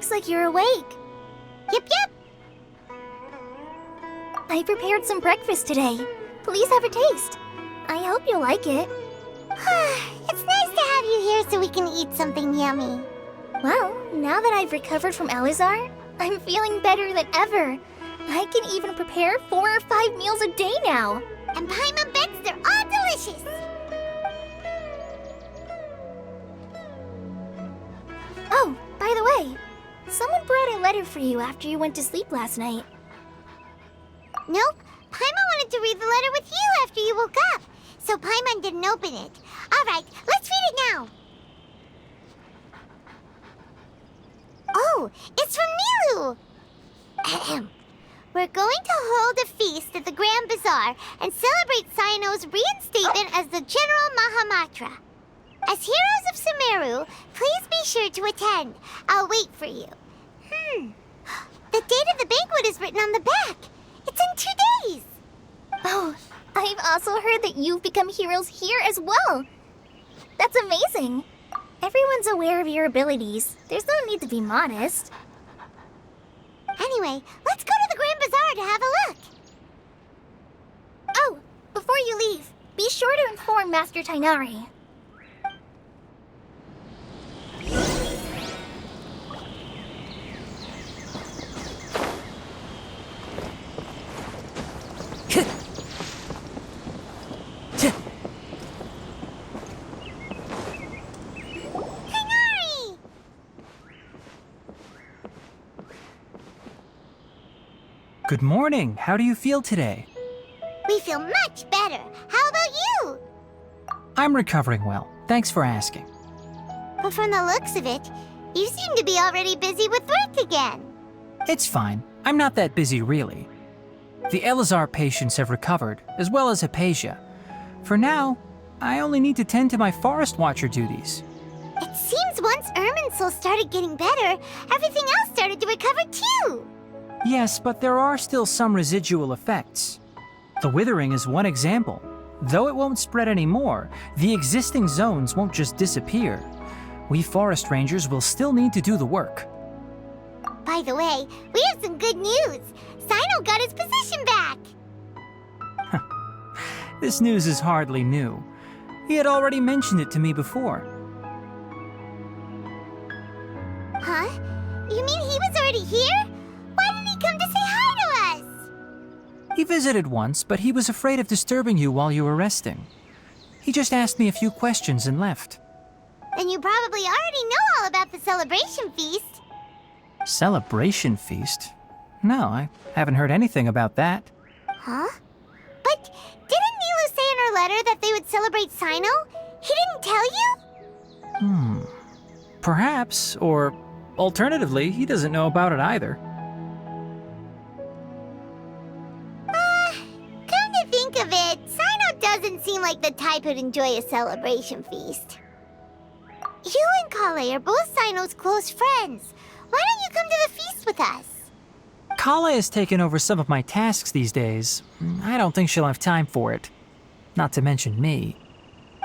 Looks like you're awake. Yep. I prepared some breakfast today. Please have a taste. I hope you'll like it. It's nice to have you here so we can eat something yummy. Well, now that I've recovered from Elazar, I'm feeling better than ever. I can even prepare 4 or 5 meals a day now. And Paimon bets they're all delicious. Oh, by the way, someone brought a letter for you after you went to sleep last night. Nope, Paimon wanted to read the letter with you after you woke up, so Paimon didn't open it. Alright, let's read it now. Oh, it's from Nilu! Ahem. We're going to hold a feast at the Grand Bazaar and celebrate Cyno's reinstatement as the General Mahamatra. As heroes of Sumeru, please be sure to attend. I'll wait for you. The date of the banquet is written on the back. It's in 2 days. Oh, I've also heard that you've become heroes here as well. That's amazing. Everyone's aware of your abilities. There's no need to be modest. Anyway, let's go to the Grand Bazaar to have a look. Oh, before you leave, be sure to inform Master Tainari. Good morning. How do you feel today? We feel much better. How about you? I'm recovering well. Thanks for asking. But from the looks of it, you seem to be already busy with work again. It's fine. I'm not that busy, really. The Elazar patients have recovered, as well as Hypatia. For now, I only need to tend to my Forest Watcher duties. It seems once Irminsul started getting better, everything else started to recover too. Yes, but there are still some residual effects. The withering is one example. Though it won't spread anymore, the existing zones won't just disappear. We forest rangers will still need to do the work. By the way, we have some good news. Cyno got his position back. This news is hardly new. He had already mentioned it to me before. Huh? You mean he was already here? Why didn't he come to say hi to us? He visited once, but he was afraid of disturbing you while you were resting. He just asked me a few questions and left. Then you probably already know all about the celebration feast. Celebration feast? No, I haven't heard anything about that. Huh? But didn't Nilu say in her letter that they would celebrate Cyno? He didn't tell you? Perhaps, or alternatively, he doesn't know about it either. Come to think of it, Cyno doesn't seem like the type who'd enjoy a celebration feast. You and Kale are both Cyno's close friends. Why don't you come to the feast with us? Kale has taken over some of my tasks these days. I don't think she'll have time for it. Not to mention me.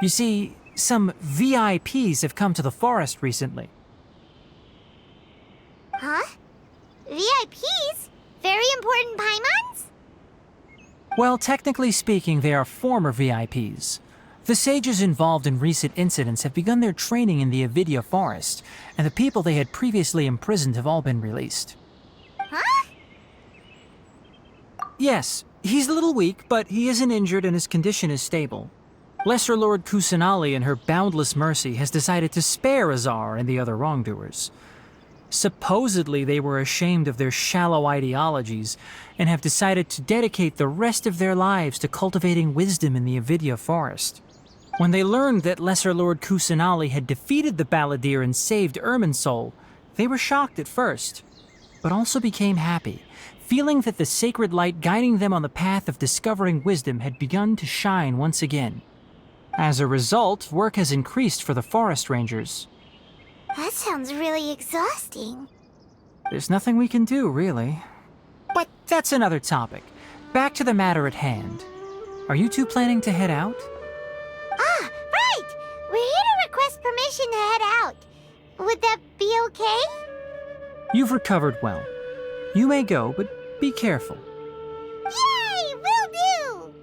You see, some VIPs have come to the forest recently. Huh? VIPs? Very important Paimons? Well, technically speaking, they are former VIPs. The sages involved in recent incidents have begun their training in the Avidya forest, and the people they had previously imprisoned have all been released. Huh? Yes, he's a little weak, but he isn't injured and his condition is stable. Lesser Lord Kusanali, in her boundless mercy, has decided to spare Azar and the other wrongdoers. Supposedly, they were ashamed of their shallow ideologies and have decided to dedicate the rest of their lives to cultivating wisdom in the Avidya forest. When they learned that Lesser Lord Kusanali had defeated the Balladeer and saved Irminsul, they were shocked at first, but also became happy, feeling that the sacred light guiding them on the path of discovering wisdom had begun to shine once again. As a result, work has increased for the forest rangers. That sounds really exhausting. There's nothing we can do, really. But that's another topic. Back to the matter at hand. Are you two planning to head out? Ah, right! We're here to request permission to head out. Would that be okay? You've recovered well. You may go, but be careful. Yay! Will do!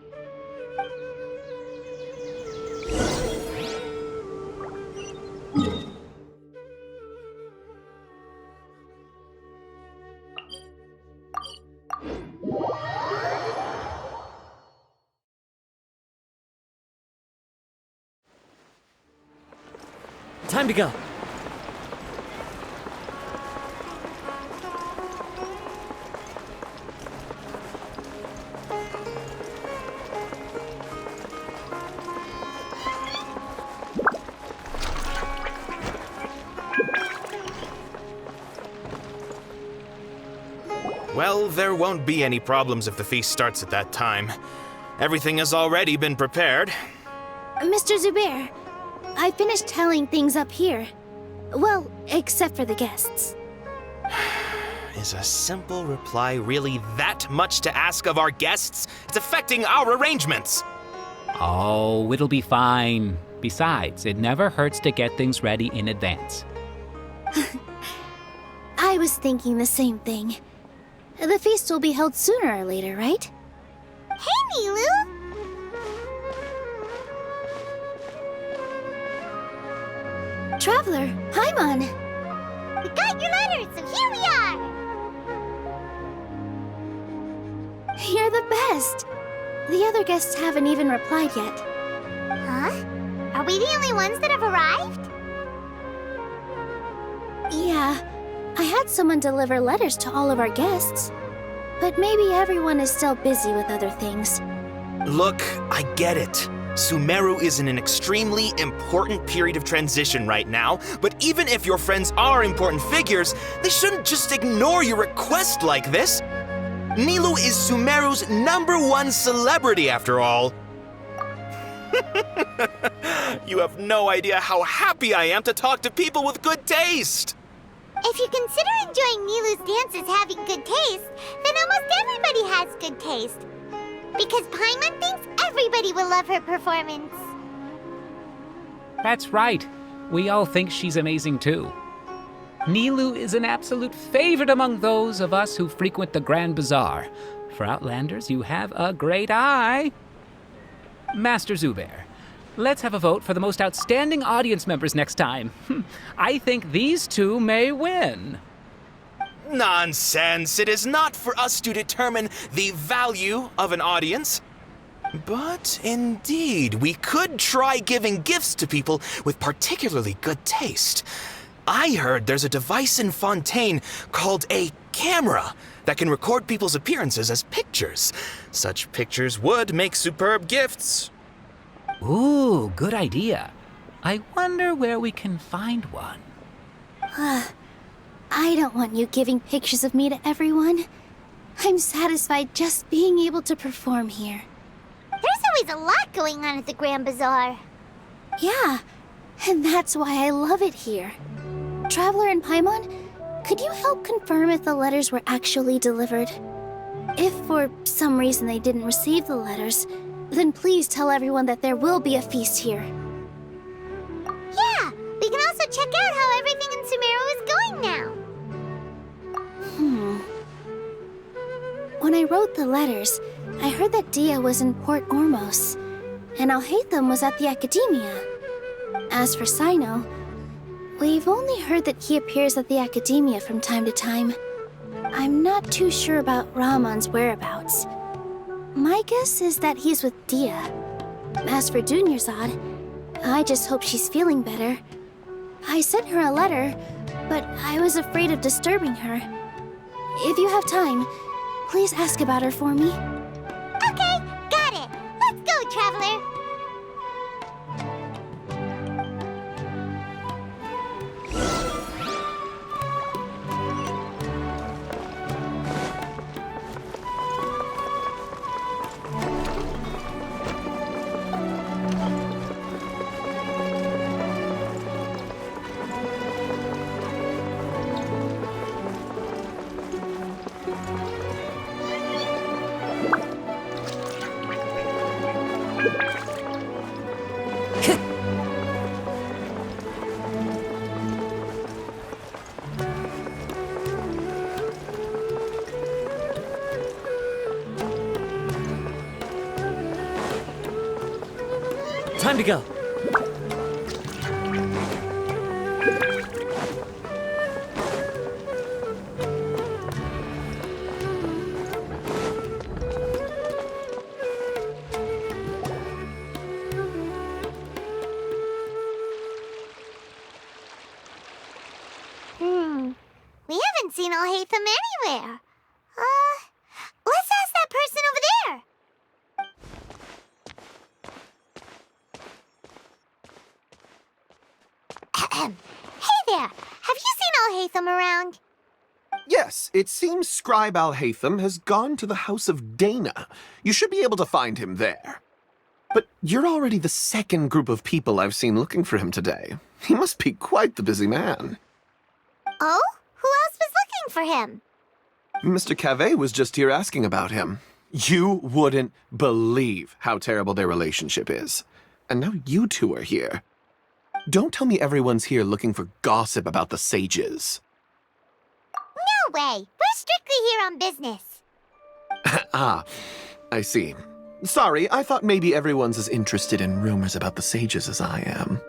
Time to go. Well, there won't be any problems if the feast starts at that time. Everything has already been prepared. Mr. Zubair, I finished telling things up here. Well, except for the guests. Is a simple reply really that much to ask of our guests? It's affecting our arrangements. Oh, it'll be fine. Besides, it never hurts to get things ready in advance. I was thinking the same thing. The feast will be held sooner or later, right? Hey, Nilu! Traveler, Paimon! We got your letters, so here we are! You're the best! The other guests haven't even replied yet. Huh? Are we the only ones that have arrived? Yeah, I had someone deliver letters to all of our guests. But maybe everyone is still busy with other things. Look, I get it. Sumeru is in an extremely important period of transition right now, but even if your friends are important figures, they shouldn't just ignore your request like this. Nilu is Sumeru's #1 celebrity, after all. You have no idea how happy I am to talk to people with good taste. If you consider enjoying Nilu's dances having good taste, then almost everybody has good taste. Because Paimon thinks everybody will love her performance. That's right. We all think she's amazing too. Nilu is an absolute favorite among those of us who frequent the Grand Bazaar. For Outlanders, you have a great eye. Master Zubair, let's have a vote for the most outstanding audience members next time. I think these two may win. Nonsense! It is not for us to determine the value of an audience. But indeed, we could try giving gifts to people with particularly good taste. I heard there's a device in Fontaine called a camera that can record people's appearances as pictures. Such pictures would make superb gifts. Ooh, good idea. I wonder where we can find one. I don't want you giving pictures of me to everyone. I'm satisfied just being able to perform here. There's always a lot going on at the Grand Bazaar. Yeah, and that's why I love it here. Traveler and Paimon, could you help confirm if the letters were actually delivered? If for some reason they didn't receive the letters, then please tell everyone that there will be a feast here. Yeah, we can also check out how everything in Sumeru is going now. When I wrote the letters, I heard that Dia was in Port Ormos, and Alhaitham was at the Academia. As for Sino, we've only heard that he appears at the Academia from time to time. I'm not too sure about Rahman's whereabouts. My guess is that he's with Dia. As for Dunyarzad, I just hope she's feeling better. I sent her a letter, but I was afraid of disturbing her. If you have time, please ask about her for me. Okay, got it. Let's go, Traveler. Time to go. We haven't seen Alhaitham anywhere. Let's ask that person over there. Hey there, have you seen Alhaitham around? Yes, it seems Scribe Alhaitham has gone to the House of Dana. You should be able to find him there. But you're already the second group of people I've seen looking for him today. He must be quite the busy man. Oh? Who else was looking for him? Mr. Cavey was just here asking about him. You wouldn't believe how terrible their relationship is. And now you two are here. Don't tell me everyone's here looking for gossip about the sages. No way. We're strictly here on business. Ah, I see. Sorry, I thought maybe everyone's as interested in rumors about the sages as I am.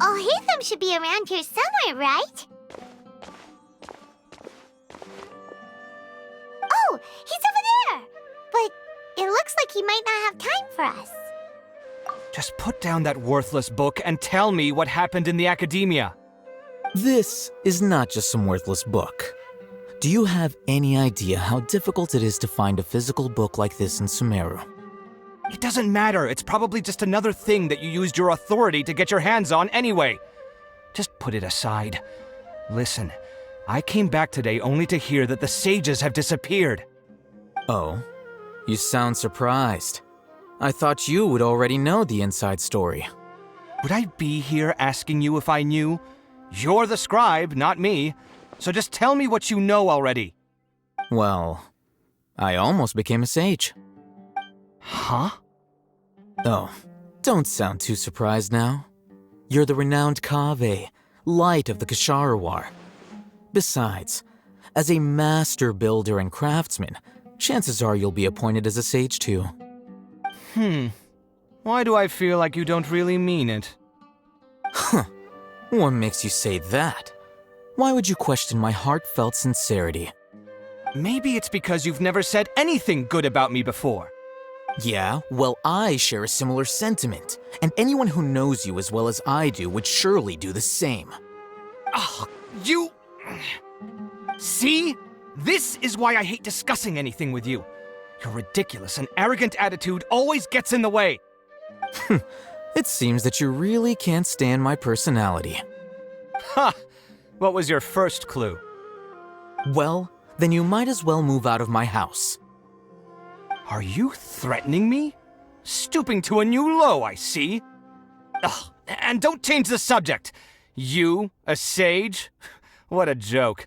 Alhaitham should be around here somewhere, right? Oh, he's over there! But it looks like he might not have time for us. Just put down that worthless book and tell me what happened in the academia. This is not just some worthless book. Do you have any idea how difficult it is to find a physical book like this in Sumeru? It doesn't matter. It's probably just another thing that you used your authority to get your hands on anyway. Just put it aside. Listen, I came back today only to hear that the sages have disappeared. Oh, you sound surprised. I thought you would already know the inside story. Would I be here asking you if I knew? You're the scribe, not me. So just tell me what you know already. Well, I almost became a sage. Huh? Oh, don't sound too surprised now. You're the renowned Kaveh, light of the Ksharawar. Besides, as a master builder and craftsman, chances are you'll be appointed as a sage too. Why do I feel like you don't really mean it? Huh. What makes you say that? Why would you question my heartfelt sincerity? Maybe it's because you've never said anything good about me before. Yeah, well, I share a similar sentiment, and anyone who knows you as well as I do would surely do the same. Ugh, you... See? This is why I hate discussing anything with you. Your ridiculous and arrogant attitude always gets in the way. It seems that you really can't stand my personality. Ha! What was your first clue? Well, then you might as well move out of my house. Are you threatening me? Stooping to a new low, I see. Ugh, and don't change the subject. You, a sage? What a joke.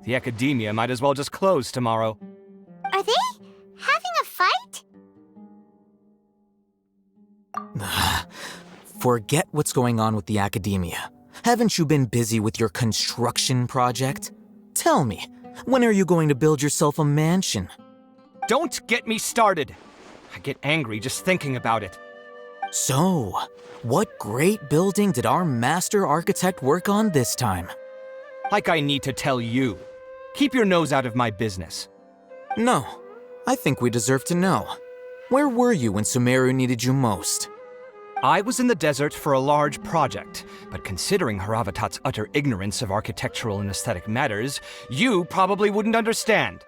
The academia might as well just close tomorrow. Are they having a fight? Forget what's going on with the academia. Haven't you been busy with your construction project? Tell me, when are you going to build yourself a mansion? Don't get me started. I get angry just thinking about it. So, what great building did our master architect work on this time? Like I need to tell you. Keep your nose out of my business. No, I think we deserve to know. Where were you when Sumeru needed you most? I was in the desert for a large project, but considering Haravatat's utter ignorance of architectural and aesthetic matters, you probably wouldn't understand.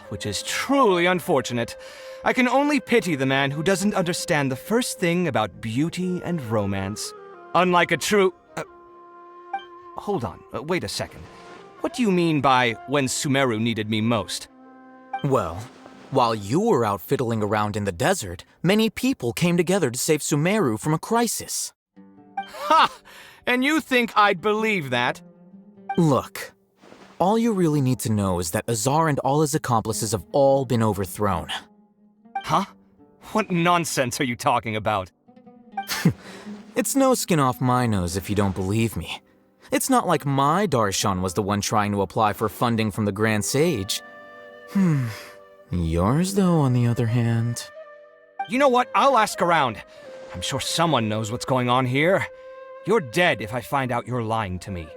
Which is truly unfortunate. I can only pity the man who doesn't understand the first thing about beauty and romance. Unlike a true... hold on, wait a second. What do you mean by when Sumeru needed me most? Well, while you were out fiddling around in the desert, many people came together to save Sumeru from a crisis. Ha! And you think I'd believe that? Look, all you really need to know is that Azar and all his accomplices have all been overthrown. Huh? What nonsense are you talking about? It's no skin off my nose if you don't believe me. It's not like my Darshan was the one trying to apply for funding from the Grand Sage. Yours, though, on the other hand... You know what? I'll ask around. I'm sure someone knows what's going on here. You're dead if I find out you're lying to me.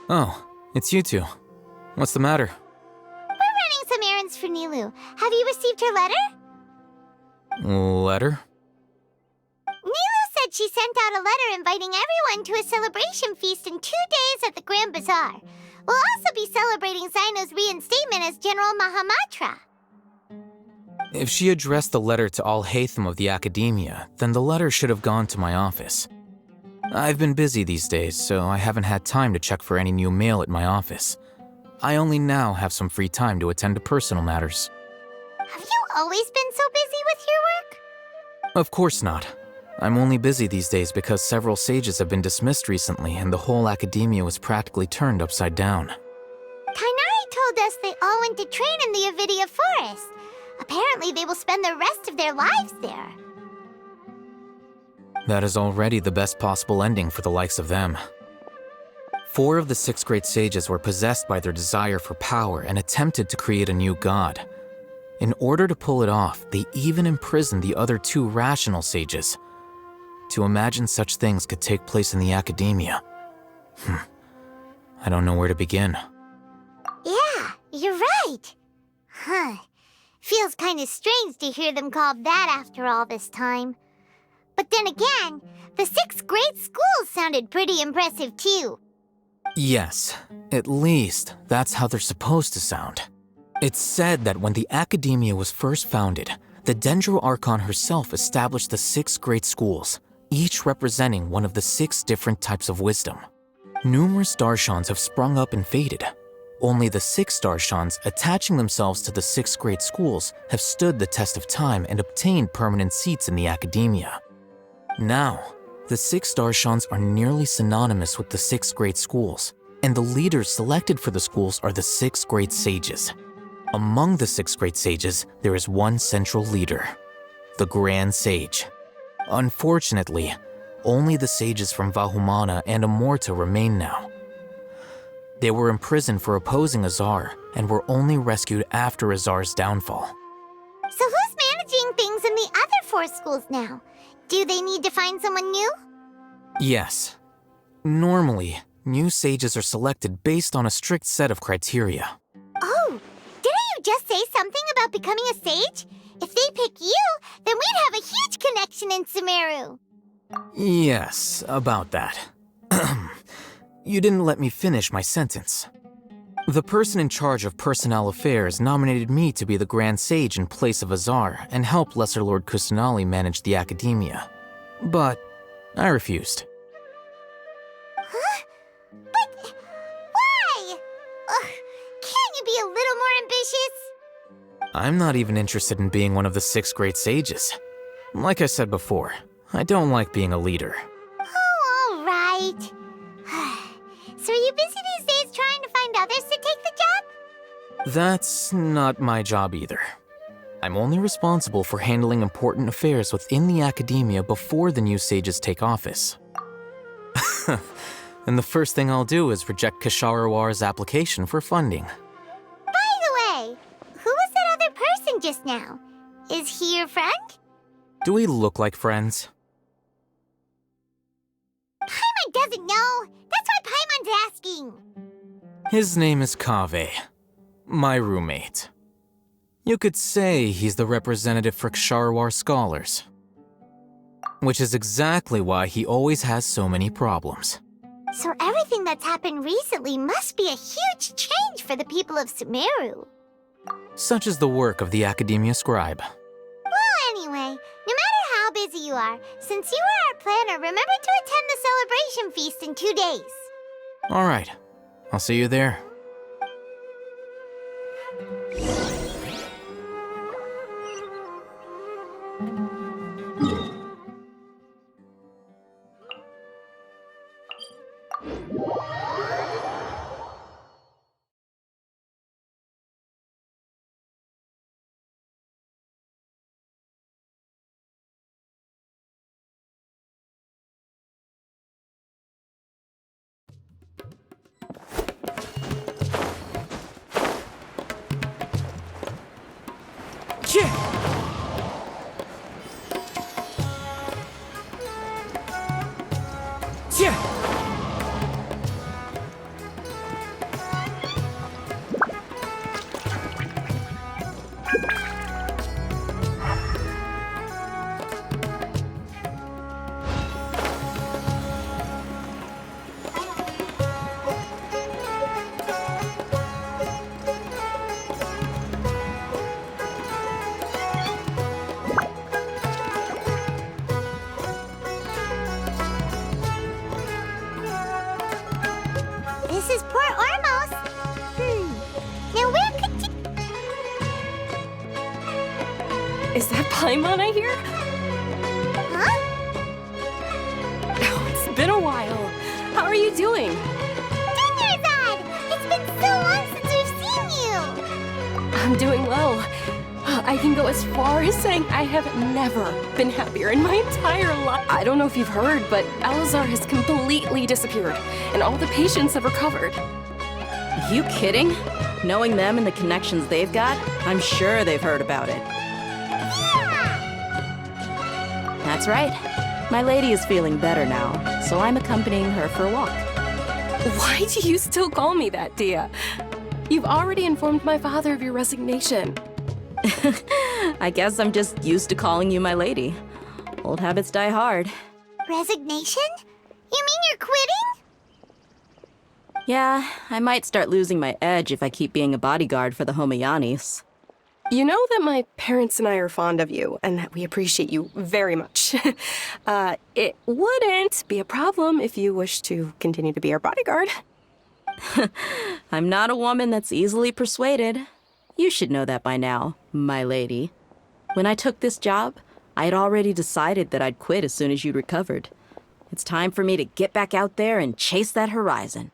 Oh, it's you two. What's the matter? We're running some errands for Nilu. Have you received her letter? Letter? Nilu said she sent out a letter inviting everyone to a celebration feast in 2 days at the Grand Bazaar. We'll also be celebrating Zaino's reinstatement as General Mahamatra. If she addressed the letter to Al-Haytham of the Academia, then the letter should have gone to my office. I've been busy these days, so I haven't had time to check for any new mail at my office. I only now have some free time to attend to personal matters. Have you always been so busy with your work? Of course not. I'm only busy these days because several sages have been dismissed recently and the whole academia was practically turned upside down. Kainari told us they all went to train in the Avidia Forest. Apparently they will spend the rest of their lives there. That is already the best possible ending for the likes of them. 4 of the 6 great sages were possessed by their desire for power and attempted to create a new god. In order to pull it off, they even imprisoned the other 2 rational sages. To imagine such things could take place in the academia. I don't know where to begin. Yeah, you're right. Feels kind of strange to hear them called that after all this time. But then again, the 6 great schools sounded pretty impressive too. Yes, at least that's how they're supposed to sound. It's said that when the Academia was first founded, the Dendro Archon herself established the 6 great schools, each representing one of the 6 different types of wisdom. Numerous Darshans have sprung up and faded. Only the 6 Darshans attaching themselves to the 6 great schools have stood the test of time and obtained permanent seats in the Academia. Now, the 6 Darshans are nearly synonymous with the 6 great schools, and the leaders selected for the schools are the 6 great sages. Among the 6 great sages, there is one central leader, the Grand Sage. Unfortunately, only the sages from Vahumana and Amorta remain now. They were imprisoned for opposing Azar, and were only rescued after Azar's downfall. So who's managing things in the other 4 schools now? Do they need to find someone new? Yes. Normally, new sages are selected based on a strict set of criteria. Oh, didn't you just say something about becoming a sage? If they pick you, then we'd have a huge connection in Sumeru. Yes, about that. You didn't let me finish my sentence. The person in charge of personnel affairs nominated me to be the Grand Sage in place of Azar and help Lesser Lord Kusanali manage the Academia. But I refused. Huh? But why? Can't you be a little more ambitious? I'm not even interested in being one of the 6 great sages. Like I said before, I don't like being a leader. Oh, all right. So are you busy these days trying to find others to take the job? That's not my job either. I'm only responsible for handling important affairs within the Academia before the new sages take office. And the first thing I'll do is reject Kasharawar's application for funding. By the way, who was that other person just now? Is he your friend? Do we look like friends? doesn't know. That's why Paimon's asking. His name is Kaveh, my roommate. You could say he's the representative for Ksharawar scholars. Which is exactly why he always has so many problems. So everything that's happened recently must be a huge change for the people of Sumeru. Such is the work of the Academia Scribe. Well, anyway, no matter how busy you are, since you are our planner, remember to attend the celebration feast in 2 days. Alright, I'll see you there. This is Port Ormos. Now where could you... Is that Paimon I hear? Huh? Oh, it's been a while. How are you doing? Dunyarzad! It's been so long since we've seen you! I'm doing well. I can go as far as saying I have never been happier in my entire life. I don't know if you've heard, but Alazar has completely disappeared, and all the patients have recovered. You kidding? Knowing them and the connections they've got, I'm sure they've heard about it. Yeah! That's right. My lady is feeling better now, so I'm accompanying her for a walk. Why do you still call me that, Dia? You've already informed my father of your resignation. I guess I'm just used to calling you my lady. Old habits die hard. Resignation? You mean you're quitting? Yeah, I might start losing my edge if I keep being a bodyguard for the Homayanis. You know that my parents and I are fond of you, and that we appreciate you very much. It wouldn't be a problem if you wish to continue to be our bodyguard. I'm not a woman that's easily persuaded. You should know that by now, my lady. When I took this job, I had already decided that I'd quit as soon as you'd recovered. It's time for me to get back out there and chase that horizon.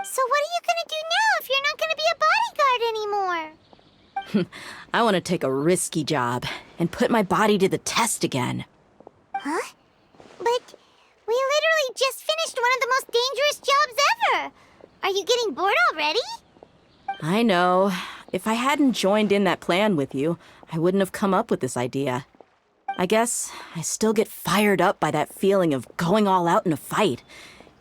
So what are you gonna do now if you're not gonna be a bodyguard anymore? I want to take a risky job and put my body to the test again. Huh? But we literally just finished one of the most dangerous jobs ever! Are you getting bored already? I know. If I hadn't joined in that plan with you, I wouldn't have come up with this idea. I guess I still get fired up by that feeling of going all out in a fight.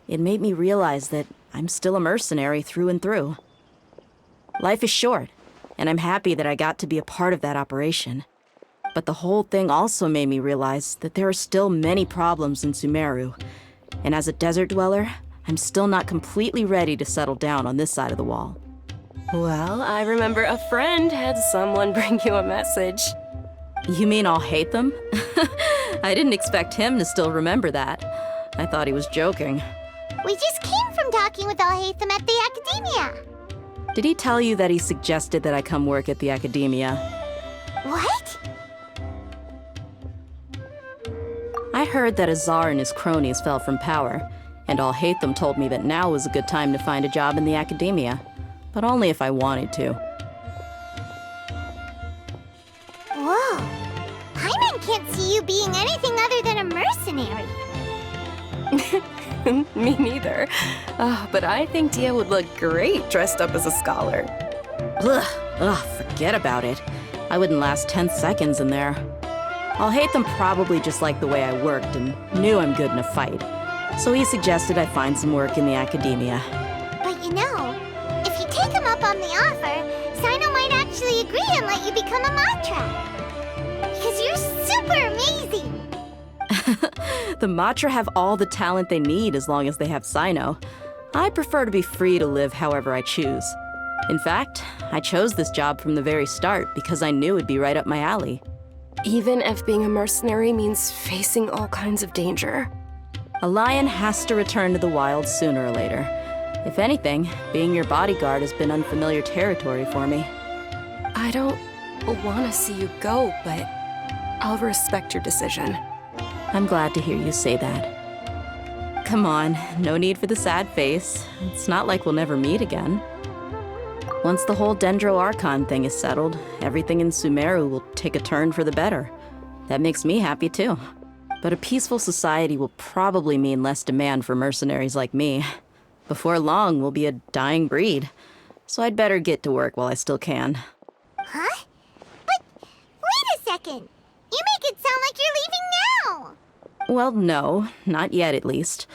It made me realize that I'm still a mercenary through and through. Life is short, and I'm happy that I got to be a part of that operation. But the whole thing also made me realize that there are still many problems in Sumeru. And as a desert dweller, I'm still not completely ready to settle down on this side of the wall. Well, I remember a friend had someone bring you a message. You mean I'll hate them? I didn't expect him to still remember that. I thought he was joking. We just came from talking with Al-Haytham at the Academia. Did he tell you that he suggested that I come work at the Academia? What? I heard that Azar and his cronies fell from power, and Al-Haytham told me that now was a good time to find a job in the Academia. But only if I wanted to. Whoa. Paimon can't see you being anything other than a mercenary. Me neither. But I think Dia would look great dressed up as a scholar. Ugh, forget about it. I wouldn't last 10 seconds in there. Al-Haytham probably just liked the way I worked and knew I'm good in a fight. So he suggested I find some work in the academia. But you know, if you take him up on the offer, Sino might actually agree and let you become a Matra. Because you're super amazing! The Matra have all the talent they need as long as they have Sino. I prefer to be free to live however I choose. In fact, I chose this job from the very start because I knew it'd be right up my alley. Even if being a mercenary means facing all kinds of danger. A lion has to return to the wild sooner or later. If anything, being your bodyguard has been unfamiliar territory for me. I don't want to see you go, but I'll respect your decision. I'm glad to hear you say that. Come on, no need for the sad face. It's not like we'll never meet again. Once the whole Dendro Archon thing is settled, everything in Sumeru will take a turn for the better. That makes me happy too. But a peaceful society will probably mean less demand for mercenaries like me. Before long, we'll be a dying breed. So I'd better get to work while I still can. Huh? But wait a second! You make it sound like you're leaving now! Well, no, not yet at least.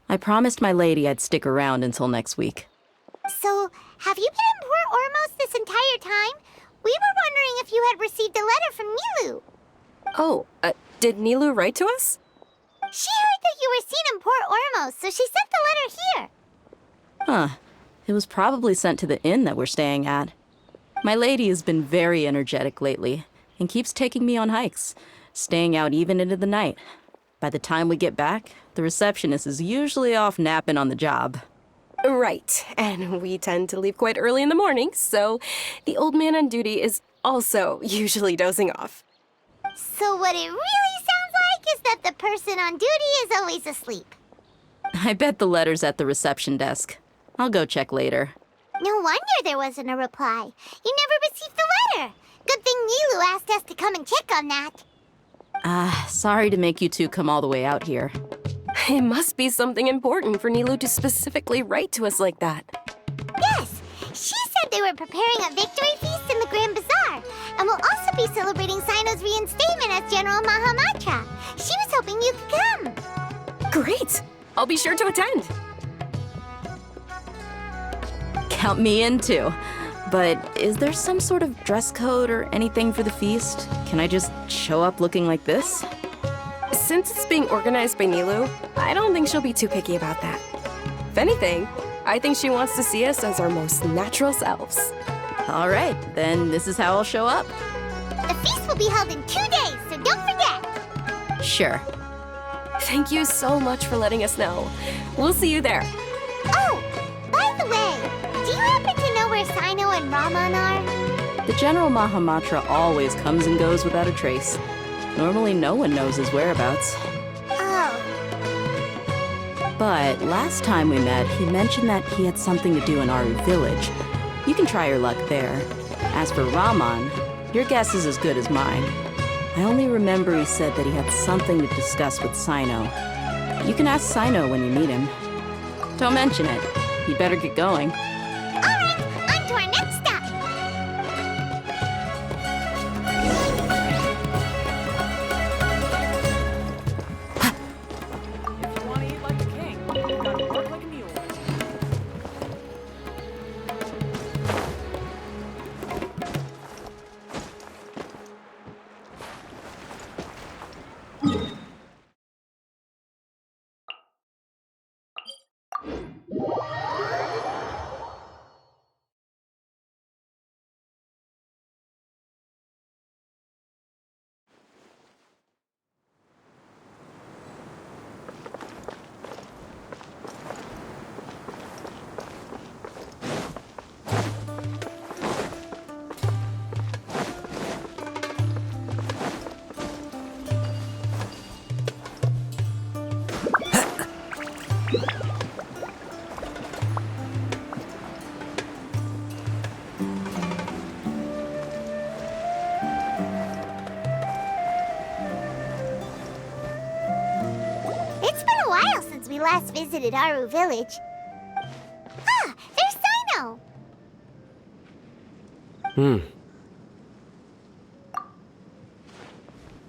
I promised my lady I'd stick around until next week. So, have you been in Port Ormos this entire time? We were wondering if you had received a letter from Nilu. Oh, did Nilu write to us? She heard that you were seen in Port Ormos, so she sent the letter here. Huh. It was probably sent to the inn that we're staying at. My lady has been very energetic lately and keeps taking me on hikes, staying out even into the night. By the time we get back, the receptionist is usually off napping on the job. Right, and we tend to leave quite early in the morning, so the old man on duty is also usually dozing off. So what it really sounds like is that the person on duty is always asleep. I bet the letter's at the reception desk. I'll go check later. No wonder there wasn't a reply. You never received the letter. Good thing Nilu asked us to come and check on that. Sorry to make you two come all the way out here. It must be something important for Nilu to specifically write to us like that. Yes, she said they were preparing a victory feast in the Grand Bazaar, and will also be celebrating Sino's reinstatement as General Mahamatra. She was hoping you could come. Great! I'll be sure to attend. Count me in too. But is there some sort of dress code or anything for the feast? Can I just show up looking like this? Since it's being organized by Nilu, I don't think she'll be too picky about that. If anything, I think she wants to see us as our most natural selves. All right, then this is how I'll show up. The feast will be held in 2 days, so don't forget. Sure. Thank you so much for letting us know. We'll see you there. Oh, by the way, do you happen to know where Sino and Raman are? The General Mahamatra always comes and goes without a trace. Normally no one knows his whereabouts. Oh. But last time we met, he mentioned that he had something to do in Aru village. You can try your luck there. As for Raman, your guess is as good as mine. I only remember he said that he had something to discuss with Sino. You can ask Sino when you meet him. Don't mention it. You better get going. All right, on to our next stop. If you want to eat like a king, you gotta work like a mule. It's been a while since we last visited Aru village. Ah, there's Sino.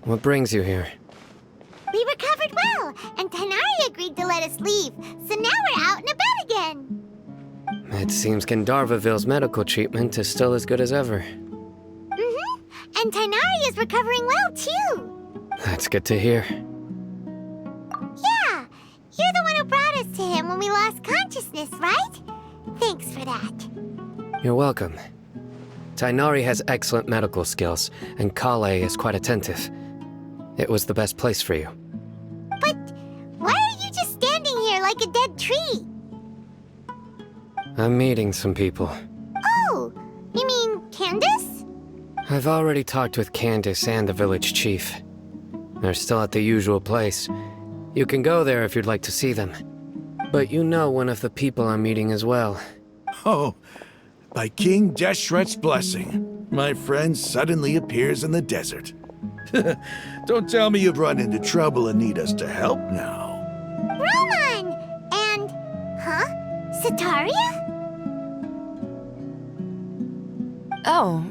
What brings you here? We recovered recovered well, and Tainari agreed to let us leave, so now we're out and about again. It seems Gandharvaville's medical treatment is still as good as ever. Mm-hmm. And Tainari is recovering well, too. That's good to hear. Yeah, you're the one who brought us to him when we lost consciousness, right? Thanks for that. You're welcome. Tainari has excellent medical skills, and Kale is quite attentive. It was the best place for you. But why are you just standing here like a dead tree? I'm meeting some people. Oh, you mean Candace? I've already talked with Candace and the village chief. They're still at the usual place. You can go there if you'd like to see them. But you know one of the people I'm meeting as well. Oh, by King Deshret's blessing, my friend suddenly appears in the desert. Don't tell me you've run into trouble and need us to help now. Roman! And... huh? Sataria? Oh,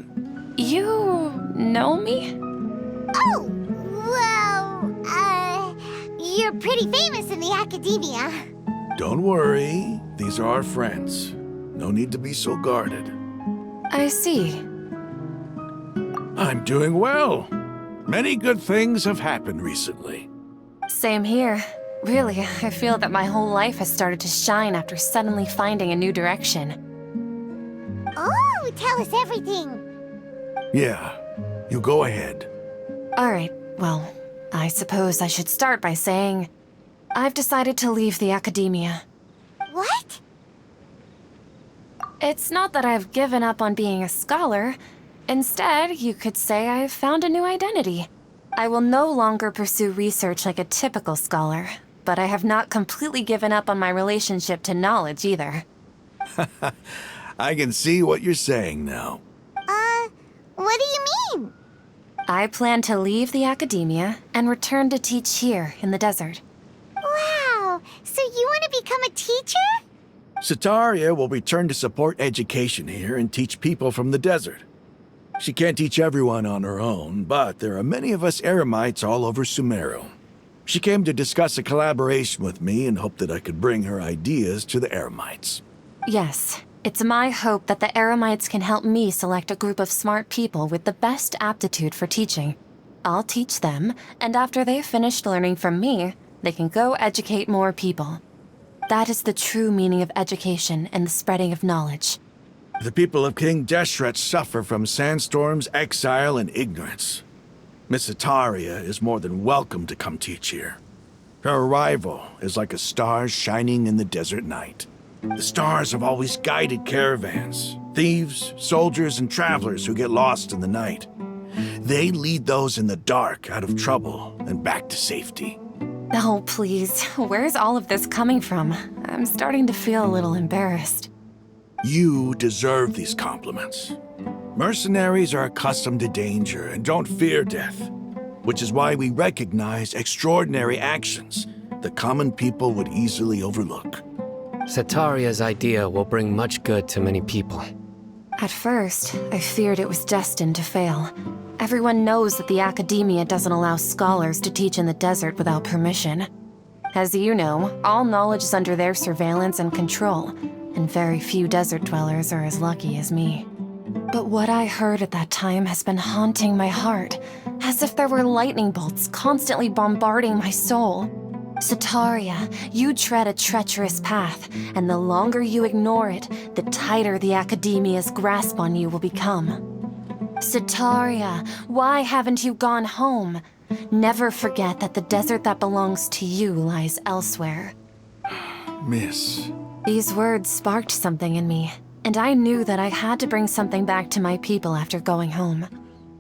you know me? Oh, well, you're pretty famous in the academia. Don't worry, these are our friends. No need to be so guarded. I see. I'm doing well. Many good things have happened recently. Same here. Really, I feel that my whole life has started to shine after suddenly finding a new direction. Oh, tell us everything. Yeah, you go ahead. Alright, well, I suppose I should start by saying I've decided to leave the academia. What? It's not that I've given up on being a scholar. Instead, you could say I've found a new identity. I will no longer pursue research like a typical scholar, but I have not completely given up on my relationship to knowledge either. I can see what you're saying now. What do you mean? I plan to leave the academia and return to teach here in the desert. Wow, so you want to become a teacher? Sataria will return to support education here and teach people from the desert. She can't teach everyone on her own, but there are many of us Eremites all over Sumeru. She came to discuss a collaboration with me and hoped that I could bring her ideas to the Eremites. Yes, it's my hope that the Eremites can help me select a group of smart people with the best aptitude for teaching. I'll teach them, and after they've finished learning from me, they can go educate more people. That is the true meaning of education and the spreading of knowledge. The people of King Deshret suffer from sandstorms, exile, and ignorance. Miss Ataria is more than welcome to come teach here. Her arrival is like a star shining in the desert night. The stars have always guided caravans, thieves, soldiers, and travelers who get lost in the night. They lead those in the dark out of trouble and back to safety. Oh, please, where's all of this coming from? I'm starting to feel a little embarrassed. You deserve these compliments. Mercenaries are accustomed to danger and don't fear death, which is why we recognize extraordinary actions that common people would easily overlook. Sataria's idea will bring much good to many people. At first, I feared it was destined to fail. Everyone knows that the academia doesn't allow scholars to teach in the desert without permission. As you know, all knowledge is under their surveillance and control, and very few desert dwellers are as lucky as me. But what I heard at that time has been haunting my heart, as if there were lightning bolts constantly bombarding my soul. Sataria, you tread a treacherous path, and the longer you ignore it, the tighter the academia's grasp on you will become. Sataria, why haven't you gone home? Never forget that the desert that belongs to you lies elsewhere. Miss. These words sparked something in me, and I knew that I had to bring something back to my people after going home.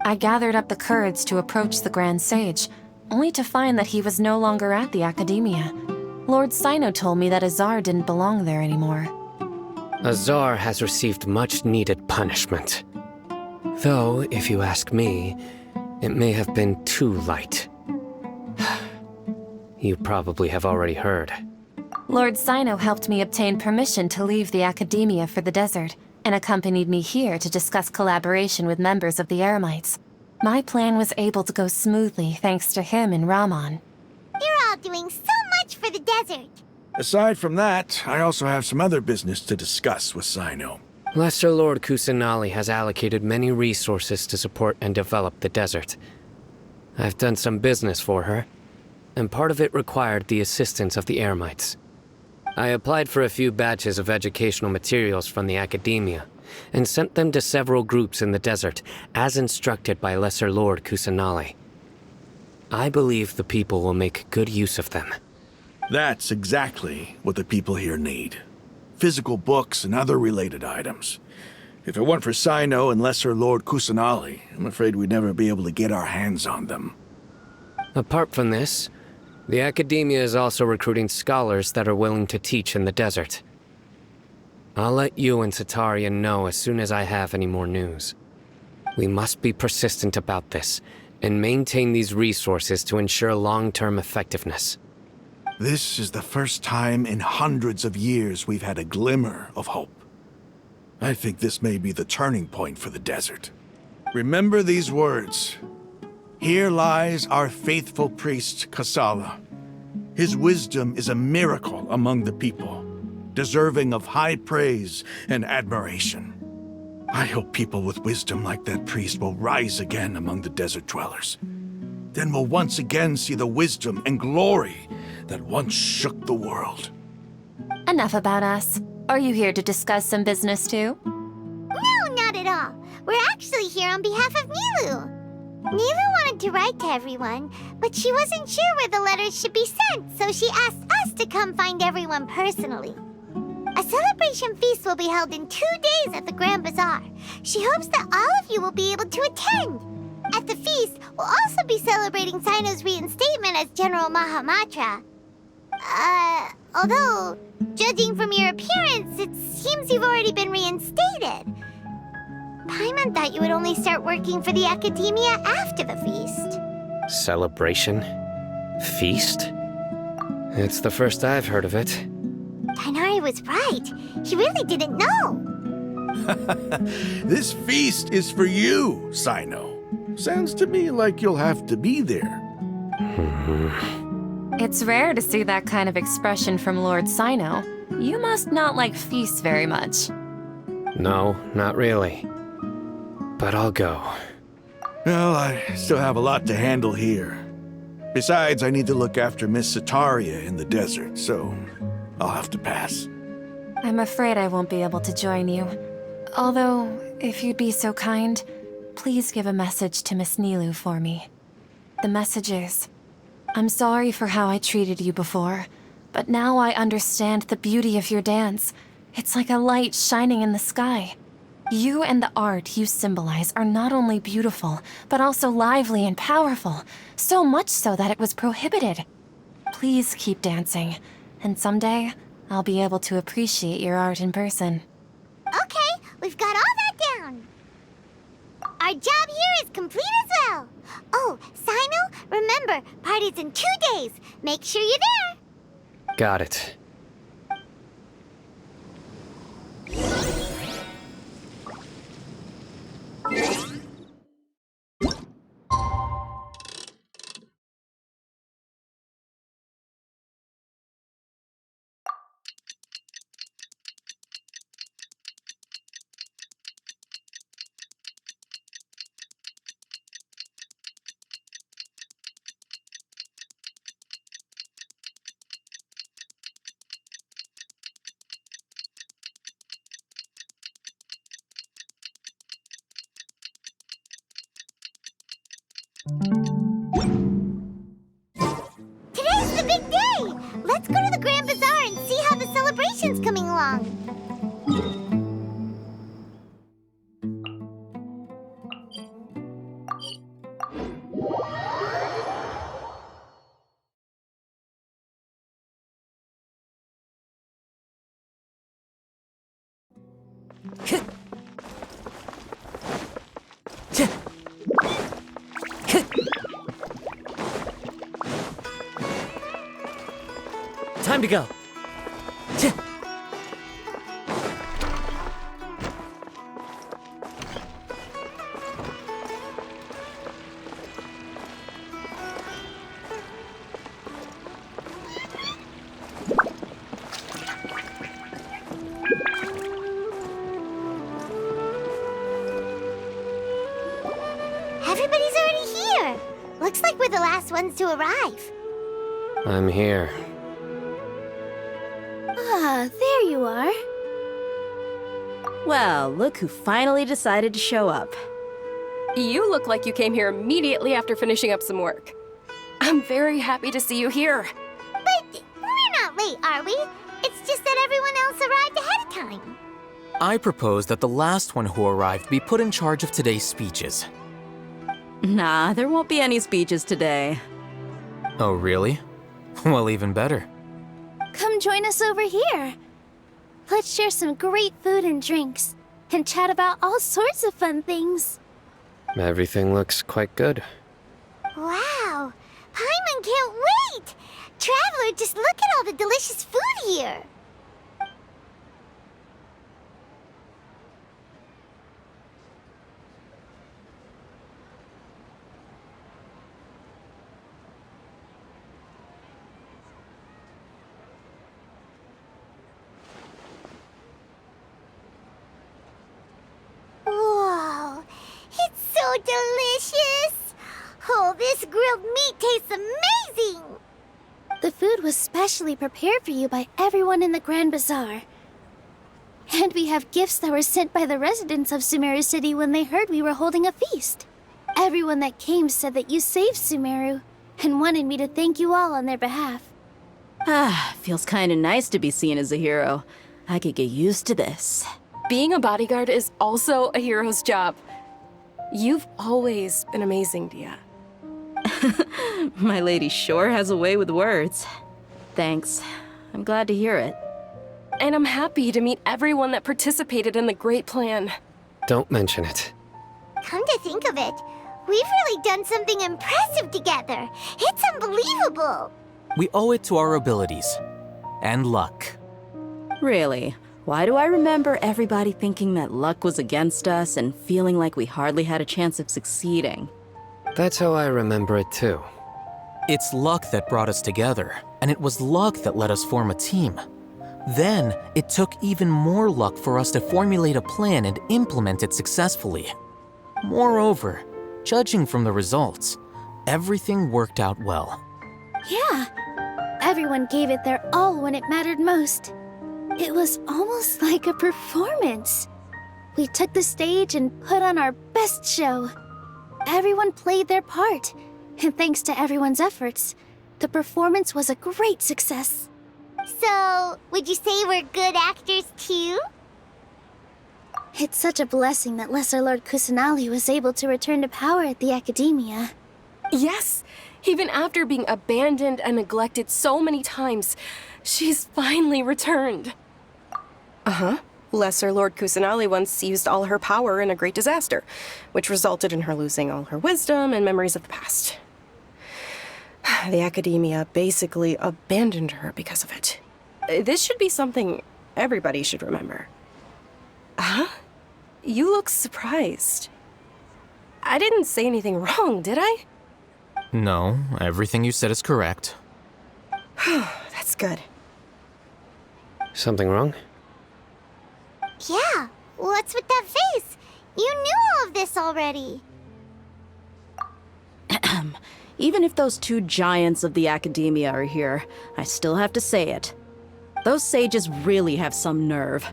I gathered up the courage to approach the Grand Sage, only to find that he was no longer at the academia. Lord Sino told me that Azar didn't belong there anymore. Azar has received much-needed punishment. Though, if you ask me, it may have been too light. You probably have already heard. Lord Sino helped me obtain permission to leave the academia for the desert, and accompanied me here to discuss collaboration with members of the Eremites. My plan was able to go smoothly thanks to him and Rahman. You're all about doing so much for the desert. Aside from that, I also have some other business to discuss with Sino. Lesser Lord Kusanali has allocated many resources to support and develop the desert. I've done some business for her, and part of it required the assistance of the Eremites. I applied for a few batches of educational materials from the academia, and sent them to several groups in the desert, as instructed by Lesser Lord Kusanali. I believe the people will make good use of them. That's exactly what the people here need. Physical books and other related items. If it weren't for Sino and Lesser Lord Kusanali, I'm afraid we'd never be able to get our hands on them. Apart from this, the academia is also recruiting scholars that are willing to teach in the desert. I'll let you and Satarian know as soon as I have any more news. We must be persistent about this, and maintain these resources to ensure long-term effectiveness. This is the first time in hundreds of years we've had a glimmer of hope. I think this may be the turning point for the desert. Remember these words. Here lies our faithful priest, Kasala. His wisdom is a miracle among the people, deserving of high praise and admiration. I hope people with wisdom like that priest will rise again among the desert dwellers. Then we'll once again see the wisdom and glory that once shook the world. Enough about us. Are you here to discuss some business too? No, not at all. We're actually here on behalf of Nilu. Nilu wanted to write to everyone, but she wasn't sure where the letters should be sent, so she asked us to come find everyone personally. A celebration feast will be held in 2 days at the Grand Bazaar. She hopes that all of you will be able to attend. At the feast, we'll also be celebrating Sino's reinstatement as General Mahamatra. Although, judging from your appearance, it seems you've already been reinstated. Paimon thought you would only start working for the Academia after the feast. Celebration? Feast? It's the first I've heard of it. Tainari was right. He really didn't know. This feast is for you, Sino. Sounds to me like you'll have to be there. It's rare to see that kind of expression from Lord Sino. You must not like feasts very much. No, not really. But I'll go. Well, I still have a lot to handle here. Besides, I need to look after Miss Sataria in the desert, so I'll have to pass. I'm afraid I won't be able to join you. Although, if you'd be so kind, please give a message to Miss Nilu for me. The message is, I'm sorry for how I treated you before, but now I understand the beauty of your dance. It's like a light shining in the sky. You and the art you symbolize are not only beautiful, but also lively and powerful, so much so that it was prohibited. Please keep dancing, and someday I'll be able to appreciate your art in person. Okay, we've got all that down. Our job here is complete as well. Oh, Sino, remember, party's in 2 days. Make sure you're there. Got it. Today's the big day. Let's go to the Grand Bazaar and see how the celebration's coming along. Time to go. were the last ones to arrive. I'm here. Ah, there you are. Well, look who finally decided to show up. You look like you came here immediately after finishing up some work. I'm very happy to see you here. But we're not late, are we? It's just that everyone else arrived ahead of time. I propose that the last one who arrived be put in charge of today's speeches. Nah, there won't be any speeches today. Oh, really? Well, even better. Come join us over here. Let's share some great food and drinks, and chat about all sorts of fun things. Everything looks quite good. Wow! Paimon can't wait! Traveler, just look at all the delicious food here! Whoa! It's so delicious! Oh, this grilled meat tastes amazing! The food was specially prepared for you by everyone in the Grand Bazaar. And we have gifts that were sent by the residents of Sumeru City when they heard we were holding a feast. Everyone that came said that you saved Sumeru, and wanted me to thank you all on their behalf. Ah, feels kinda nice to be seen as a hero. I could get used to this. Being a bodyguard is also a hero's job. You've always been amazing, Dia. My lady sure has a way with words. Thanks. I'm glad to hear it. And I'm happy to meet everyone that participated in the great plan. Don't mention it. Come to think of it, we've really done something impressive together. It's unbelievable! We owe it to our abilities. And luck. Really? Why do I remember everybody thinking that luck was against us and feeling like we hardly had a chance of succeeding? That's how I remember it too. It's luck that brought us together, and it was luck that let us form a team. Then, it took even more luck for us to formulate a plan and implement it successfully. Moreover, judging from the results, everything worked out well. Yeah, everyone gave it their all when it mattered most. It was almost like a performance. We took the stage and put on our best show. Everyone played their part, and thanks to everyone's efforts, the performance was a great success. So, would you say we're good actors too? It's such a blessing that Lesser Lord Kusanali was able to return to power at the Academia. Yes! Even after being abandoned and neglected so many times, she's finally returned. Uh-huh. Lesser Lord Kusanali once used all her power in a great disaster, which resulted in her losing all her wisdom and memories of the past. The Academia basically abandoned her because of it. This should be something everybody should remember. Huh? You look surprised. I didn't say anything wrong, did I? No, everything you said is correct. That's good. Something wrong? Yeah, what's with that face? You knew all of this already. Even if those two giants of the Academia are here, I still have to say it. Those sages really have some nerve.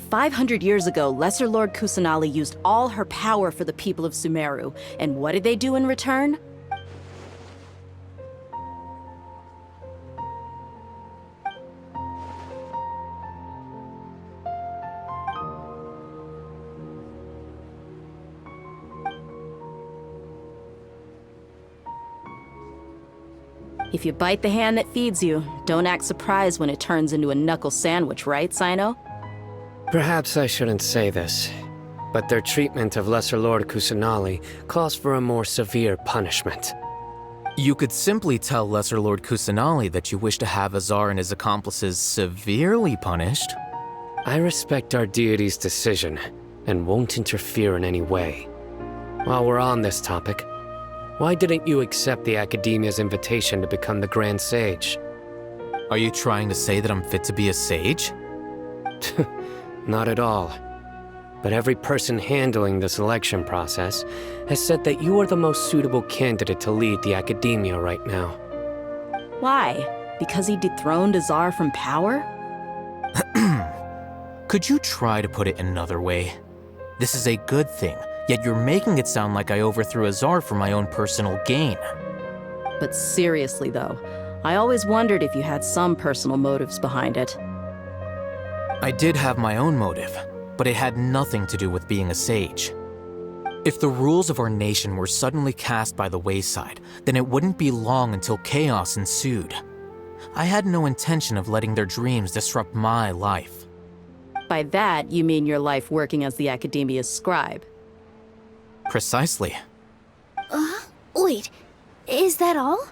500 years ago, Lesser Lord Kusanali used all her power for the people of Sumeru, and what did they do in return? If you bite the hand that feeds you, don't act surprised when it turns into a knuckle sandwich, right, Sino? Perhaps I shouldn't say this, but their treatment of Lesser Lord Kusanali calls for a more severe punishment. You could simply tell Lesser Lord Kusanali that you wish to have Azar and his accomplices severely punished. I respect our deity's decision, and won't interfere in any way. While we're on this topic, why didn't you accept the Academia's invitation to become the Grand Sage? Are you trying to say that I'm fit to be a sage? Not at all. but every person handling the selection process has said that you are the most suitable candidate to lead the academia right now. Why? Because he dethroned Azar from power? Could you try to put it another way? This is a good thing, yet you're making it sound like I overthrew Azar for my own personal gain. But seriously, though, I always wondered if you had some personal motives behind it. I did have my own motive, but it had nothing to do with being a sage. If the rules of our nation were suddenly cast by the wayside, then it wouldn't be long until chaos ensued. I had no intention of letting their dreams disrupt my life. By that, you mean your life working as the Academia's scribe. Precisely. Wait, is that all?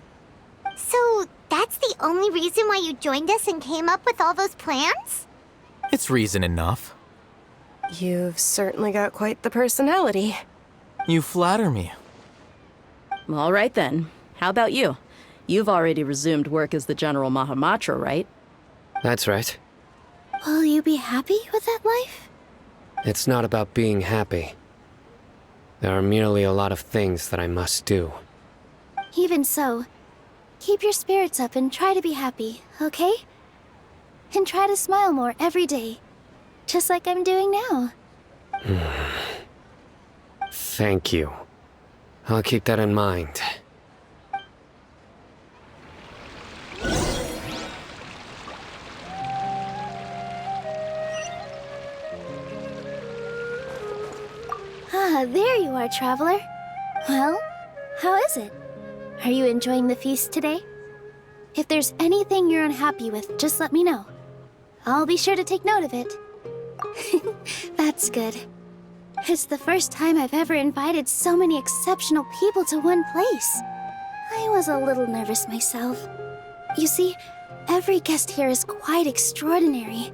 So, that's the only reason why you joined us and came up with all those plans? It's reason enough. You've certainly got quite the personality. You flatter me. All right then. How about you? You've already resumed work as the General Mahamatra, right? That's right. Will you be happy with that life? It's not about being happy. There are merely a lot of things that I must do. Even so, keep your spirits up and try to be happy, okay? And try to smile more every day, just like I'm doing now. Thank you. I'll keep that in mind. There you are, traveler. Well, how is it? Are you enjoying the feast today? If there's anything you're unhappy with, just let me know. I'll be sure to take note of it. That's good. It's the first time I've ever invited so many exceptional people to one place. I was a little nervous myself. You see, every guest here is quite extraordinary.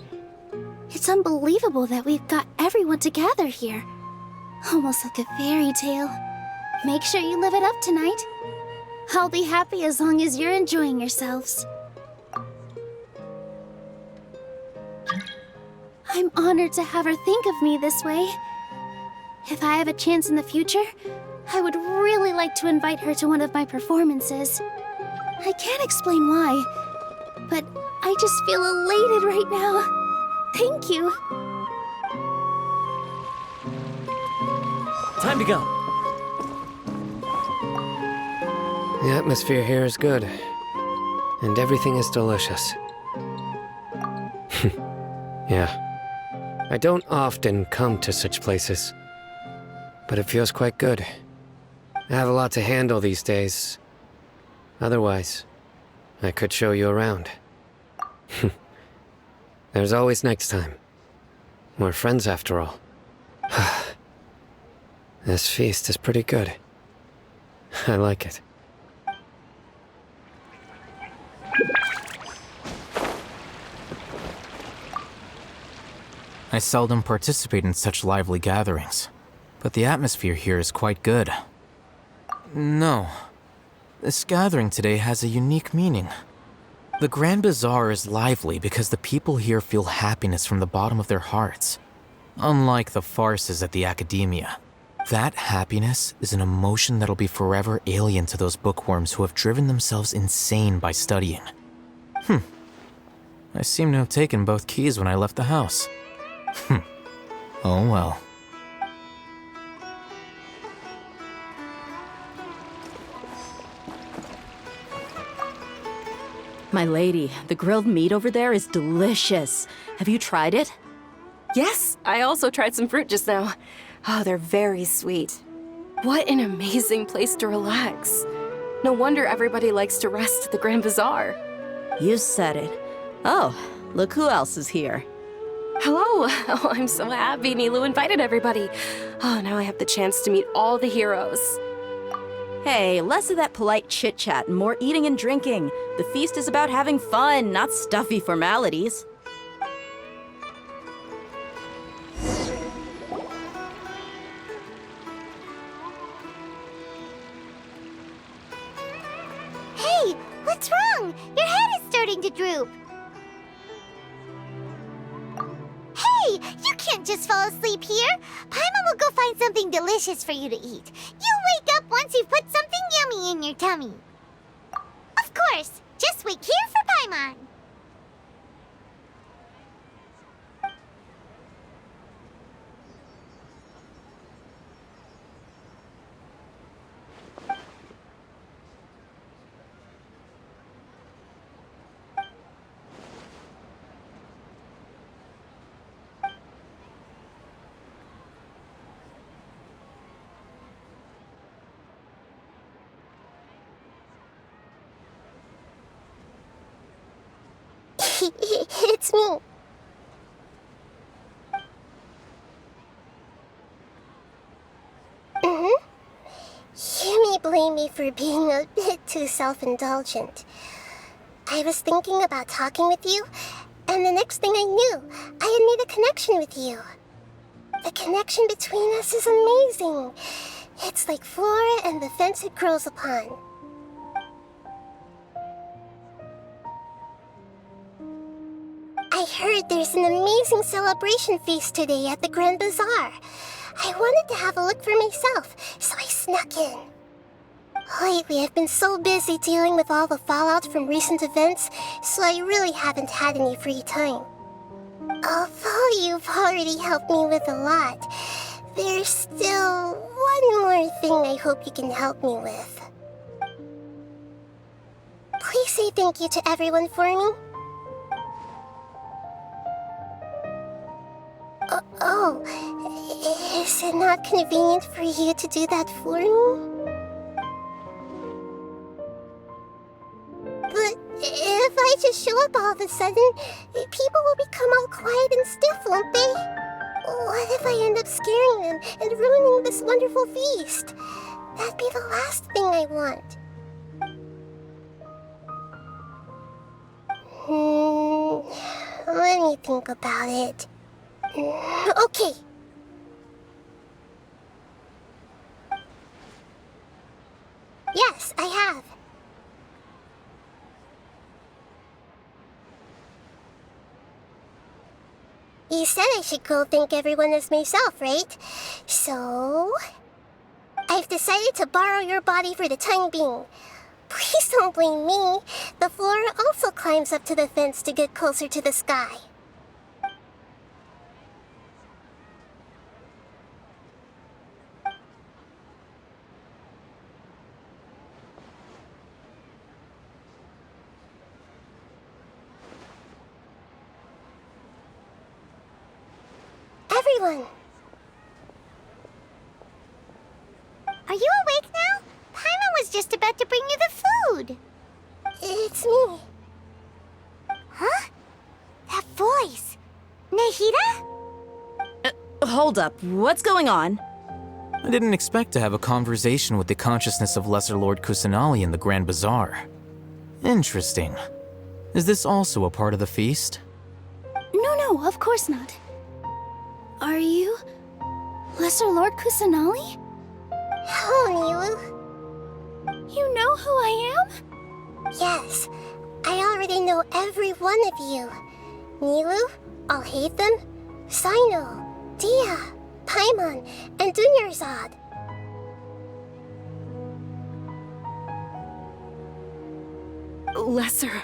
It's unbelievable that we've got everyone together here. Almost like a fairy tale. Make sure you live it up tonight. I'll be happy as long as you're enjoying yourselves. I'm honored to have her think of me this way. If I have a chance in the future, I would really like to invite her to one of my performances. I can't explain why, but I just feel elated right now. Thank you. Time to go. The atmosphere here is good, and everything is delicious. Yeah. I don't often come to such places, but it feels quite good. I have a lot to handle these days. Otherwise, I could show you around. There's always next time. We're friends after all. This feast is pretty good. I like it. I seldom participate in such lively gatherings, but the atmosphere here is quite good. No, this gathering today has a unique meaning. The Grand Bazaar is lively because the people here feel happiness from the bottom of their hearts. Unlike the farces at the Academia, that happiness is an emotion that'll be forever alien to those bookworms who have driven themselves insane by studying. I seem to have taken both keys when I left the house. Oh well. My lady, the grilled meat over there is delicious. Have you tried it? Yes, I also tried some fruit just now. Oh, they're very sweet. What an amazing place to relax. No wonder everybody likes to rest at the Grand Bazaar. You said it. Oh, look who else is here. Hello! Oh, I'm so happy Nilu invited everybody. Oh, now I have the chance to meet all the heroes. Hey, less of that polite chit-chat and more eating and drinking. The feast is about having fun, not stuffy formalities. Hey, what's wrong? Your head is starting to droop. Hey, you can't can't just fall asleep here. Paimon will go find something delicious for you to eat. You'll wake up once you've put something yummy in your tummy. Of course, just wait here for Paimon. It's me. You may blame me for being a bit too self-indulgent. I was thinking about talking with you, and the next thing I knew, I had made a connection with you. The connection between us is amazing. It's like flora and the fence it grows upon. I heard there's an amazing celebration feast today at the Grand Bazaar. I wanted to have a look for myself, so I snuck in. Lately, I've been so busy dealing with all the fallout from recent events, so I really haven't had any free time. Although you've already helped me with a lot, there's still one more thing I hope you can help me with. Please say thank you to everyone for me. Oh, is it not convenient for you to do that for me? But if I just show up all of a sudden, people will become all quiet and stiff, won't they? What if I end up scaring them and ruining this wonderful feast? That'd be the last thing I want. Let me think about it. Okay. Yes, I have. You said I should go thank everyone as myself, right? So... I've decided to borrow your body for the time being. Please don't blame me. The flora also climbs up to the fence to get closer to the sky. Everyone! Are you awake now? Paimon was just about to bring you the food. It's me. Huh? That voice. Nahida? Hold up. What's going on? I didn't expect to have a conversation with the consciousness of Lesser Lord Kusanali in the Grand Bazaar. Interesting. Is this also a part of the feast? No, of course not. Are you... Lesser Lord Kusanali? Hello, Nilu. You know who I am? Yes, I already know every one of you. Nilu, Alhaitham, Sino, Dia, Paimon, and Dunyarzad. Lesser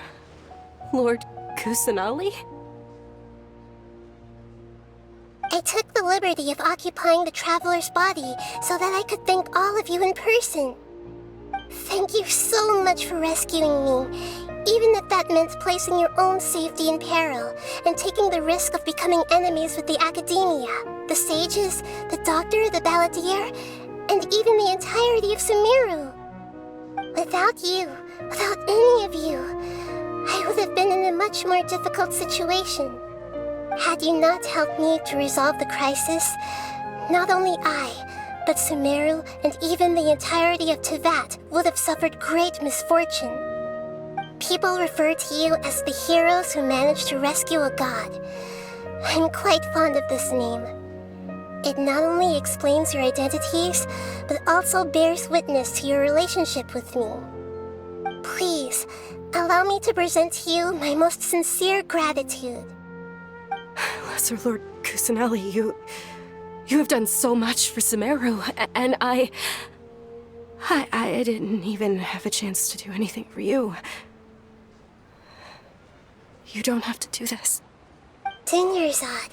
Lord Kusanali? I took the liberty of occupying the traveler's body so that I could thank all of you in person. Thank you so much for rescuing me, even if that meant placing your own safety in peril and taking the risk of becoming enemies with the Academia, the sages, the doctor, the balladeer, and even the entirety of Sumeru. Without you, without any of you, I would have been in a much more difficult situation. Had you not helped me to resolve the crisis, not only I, but Sumeru and even the entirety of Teyvat would have suffered great misfortune. People refer to you as the heroes who managed to rescue a god. I'm quite fond of this name. It not only explains your identities, but also bears witness to your relationship with me. Please, allow me to present to you my most sincere gratitude. Lesser Lord Kusanali, you have done so much for Sumeru, and I didn't even have a chance to do anything for you. You don't have to do this. Dinyarzad,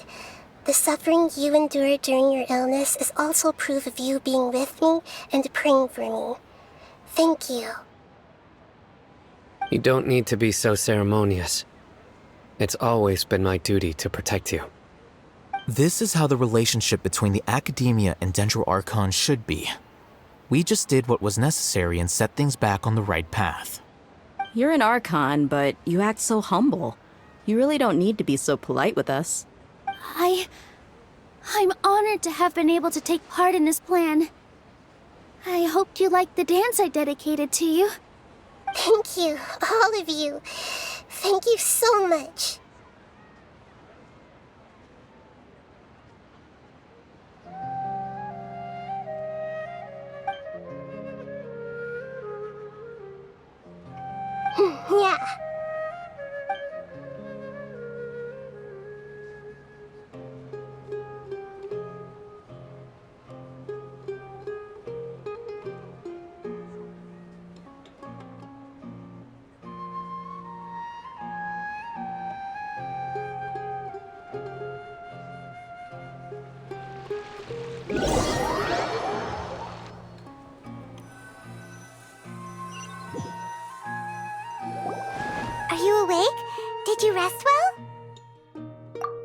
the suffering you endured during your illness is also proof of you being with me and praying for me. Thank you. You don't need to be so ceremonious. It's always been my duty to protect you. This is how the relationship between the Academia and Dendro Archon should be. We just did what was necessary and set things back on the right path. You're an Archon, but you act so humble. You really don't need to be so polite with us. I'm honored to have been able to take part in this plan. I hoped you liked the dance I dedicated to you. Thank you, all of you. Thank you so much. Yeah. Are you awake? Did you rest well?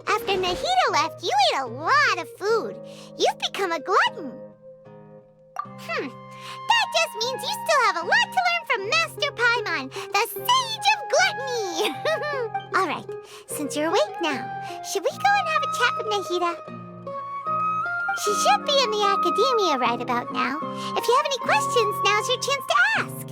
After Nahida left, you ate a lot of food. You've become a glutton. That just means you still have a lot to learn from Master Paimon, the Sage of Gluttony. Alright, since you're awake now, should we go and have a chat with Nahida? She should be in the Academia right about now. If you have any questions, now's your chance to ask.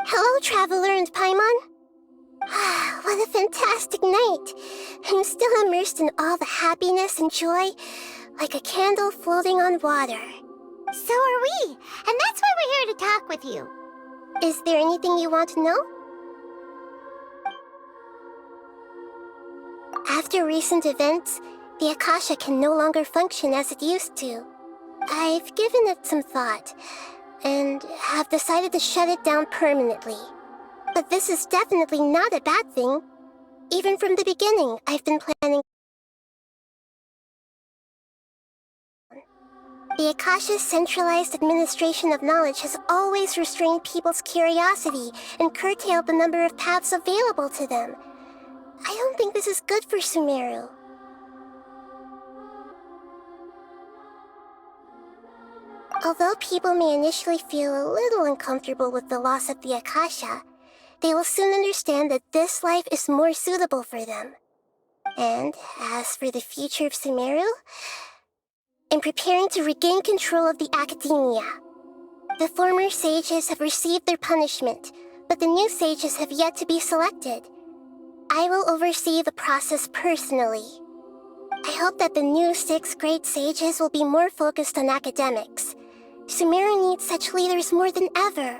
Hello, Traveler and Paimon. What a fantastic night. I'm still immersed in all the happiness and joy, like a candle floating on water. So are we, and that's why we're here to talk with you. Is there anything you want to know? After recent events, the Akasha can no longer function as it used to. I've given it some thought, and have decided to shut it down permanently. But this is definitely not a bad thing. Even from the beginning, I've been planning. The Akasha's centralized administration of knowledge has always restrained people's curiosity and curtailed the number of paths available to them. I don't think this is good for Sumeru. Although people may initially feel a little uncomfortable with the loss of the Akasha, they will soon understand that this life is more suitable for them. And as for the future of Sumeru, I'm preparing to regain control of the Academia. The former sages have received their punishment, but the new sages have yet to be selected. I will oversee the process personally. I hope that the new 6th grade sages will be more focused on academics. Sumeru needs such leaders more than ever.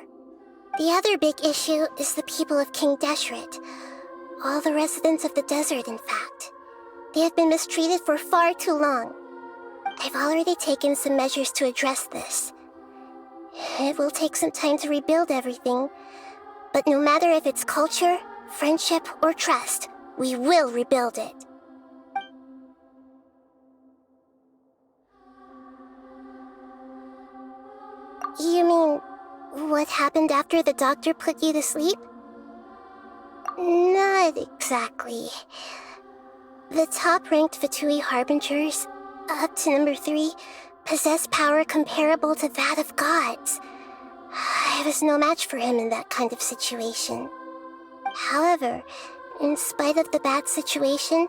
The other big issue is the people of King Deshret. All the residents of the desert, in fact. They have been mistreated for far too long. I've already taken some measures to address this. It will take some time to rebuild everything, but no matter if it's culture, friendship, or trust, we will rebuild it. You mean, what happened after the doctor put you to sleep? Not exactly. The top-ranked Fatui Harbingers, up to number 3, possess power comparable to that of gods. I was no match for him in that kind of situation. However, in spite of the bad situation,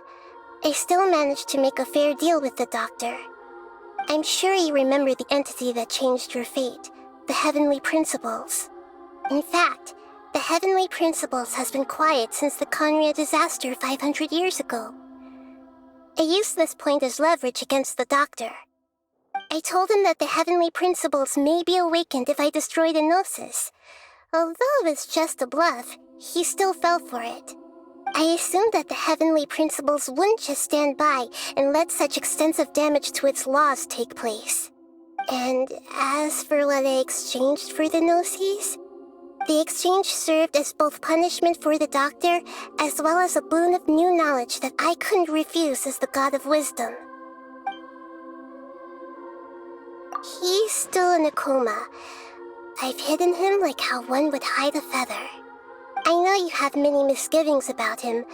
I still managed to make a fair deal with the doctor. I'm sure you remember the entity that changed your fate, the Heavenly Principles. In fact, the Heavenly Principles has been quiet since the Conria disaster 500 years ago. I used this point as leverage against the doctor. I told him that the Heavenly Principles may be awakened if I destroy the Gnosis. Although it's just a bluff, he still fell for it. I assumed that the Heavenly Principles wouldn't just stand by and let such extensive damage to its laws take place. And as for what I exchanged for the Gnosis, the exchange served as both punishment for the doctor as well as a boon of new knowledge that I couldn't refuse as the God of Wisdom. He's still in a coma. I've hidden him like how one would hide a feather. I know you have many misgivings about him,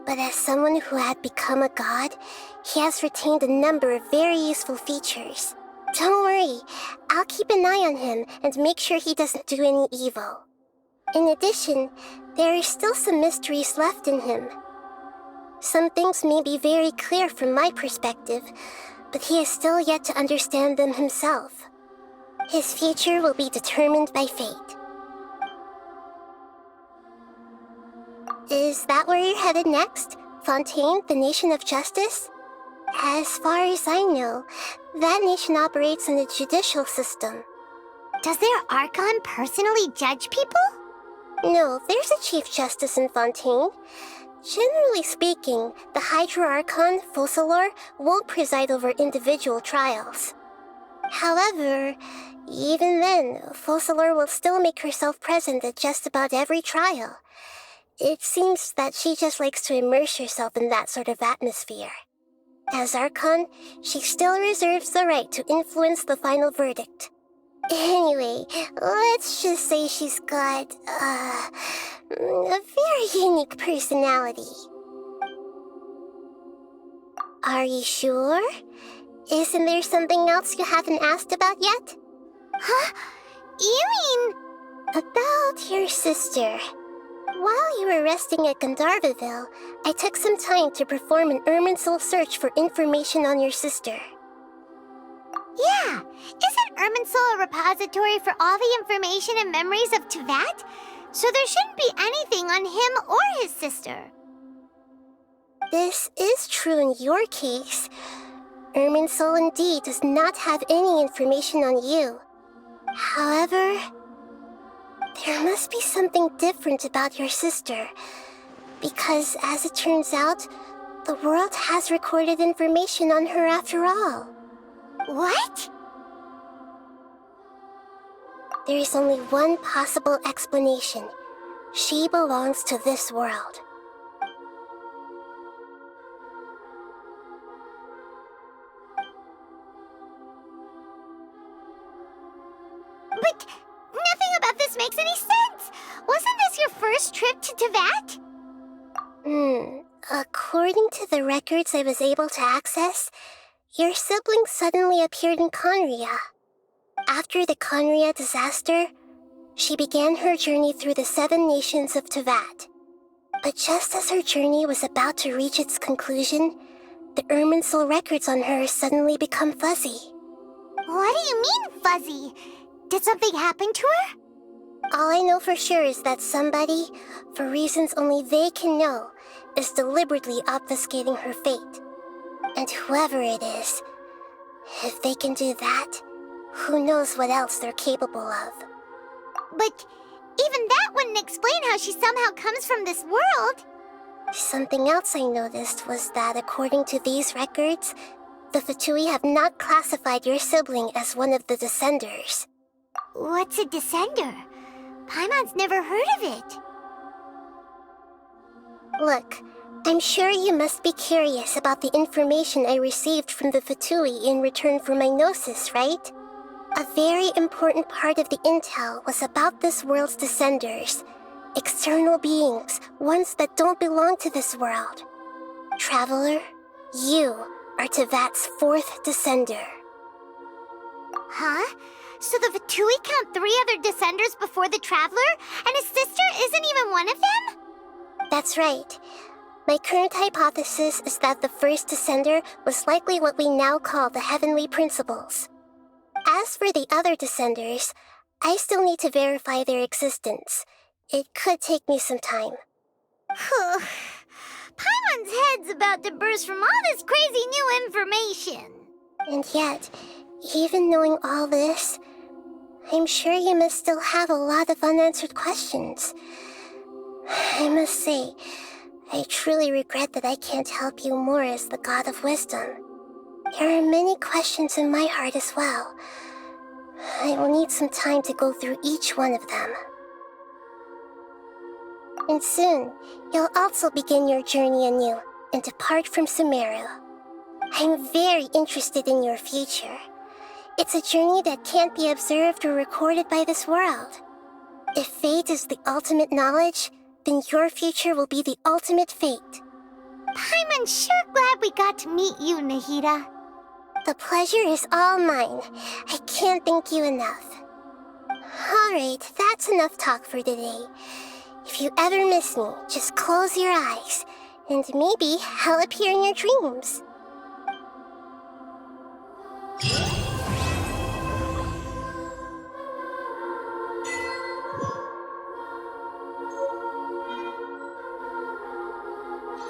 but as someone who had become a god, he has retained a number of very useful features. Don't worry, I'll keep an eye on him and make sure he doesn't do any evil. In addition, there are still some mysteries left in him. Some things may be very clear from my perspective, but he is still yet to understand them himself. His future will be determined by fate. Is that where you're headed next? Fontaine, the Nation of Justice? As far as I know, that nation operates in a judicial system. Does their Archon personally judge people? No, there's a Chief Justice in Fontaine. Generally speaking, the Hydra Archon, Focalor, won't preside over individual trials. However, even then, Focalor will still make herself present at just about every trial. It seems that she just likes to immerse herself in that sort of atmosphere. As Archon, she still reserves the right to influence the final verdict. Anyway, let's just say she's got, a very unique personality. Are you sure? Isn't there something else you haven't asked about yet? Huh? You mean... About your sister. While you were resting at Gandharvaville, I took some time to perform an Irminsul search for information on your sister. Yeah, isn't Irminsul a repository for all the information and memories of Tevat? So there shouldn't be anything on him or his sister. This is true in your case. Irminsul indeed does not have any information on you. However, there must be something different about your sister, because as it turns out, the world has recorded information on her after all. What? There is only one possible explanation. She belongs to this world. But nothing about this makes any sense! Wasn't this your first trip to Tevat? According to the records I was able to access, your sibling suddenly appeared in Conria. After the Conria disaster, she began her journey through the 7 nations of Tevat. But just as her journey was about to reach its conclusion, the Irminsul records on her suddenly become fuzzy. What do you mean, fuzzy? Did something happen to her? All I know for sure is that somebody, for reasons only they can know, is deliberately obfuscating her fate. And whoever it is, if they can do that, who knows what else they're capable of. But even that wouldn't explain how she somehow comes from this world. Something else I noticed was that according to these records, the Fatui have not classified your sibling as one of the Descenders. What's a Descender? Paimon's never heard of it. Look, I'm sure you must be curious about the information I received from the Fatui in return for my Gnosis, right? A very important part of the intel was about this world's descenders. External beings, ones that don't belong to this world. Traveler, you are Tevat's 4th descender. Huh? So the Vatui count 3 other descenders before the Traveler? And his sister isn't even one of them? That's right. My current hypothesis is that the first descender was likely what we now call the Heavenly Principles. As for the other descenders, I still need to verify their existence. It could take me some time. Paimon's head's about to burst from all this crazy new information. And yet, even knowing all this, I'm sure you must still have a lot of unanswered questions. I must say, I truly regret that I can't help you more as the God of Wisdom. There are many questions in my heart as well. I will need some time to go through each one of them. And soon, you'll also begin your journey anew and depart from Sumeru. I'm very interested in your future. It's a journey that can't be observed or recorded by this world. If fate is the ultimate knowledge, then your future will be the ultimate fate. Paimon's sure glad we got to meet you, Nahida. The pleasure is all mine. I can't thank you enough. Alright, that's enough talk for today. If you ever miss me, just close your eyes, and maybe I'll appear in your dreams.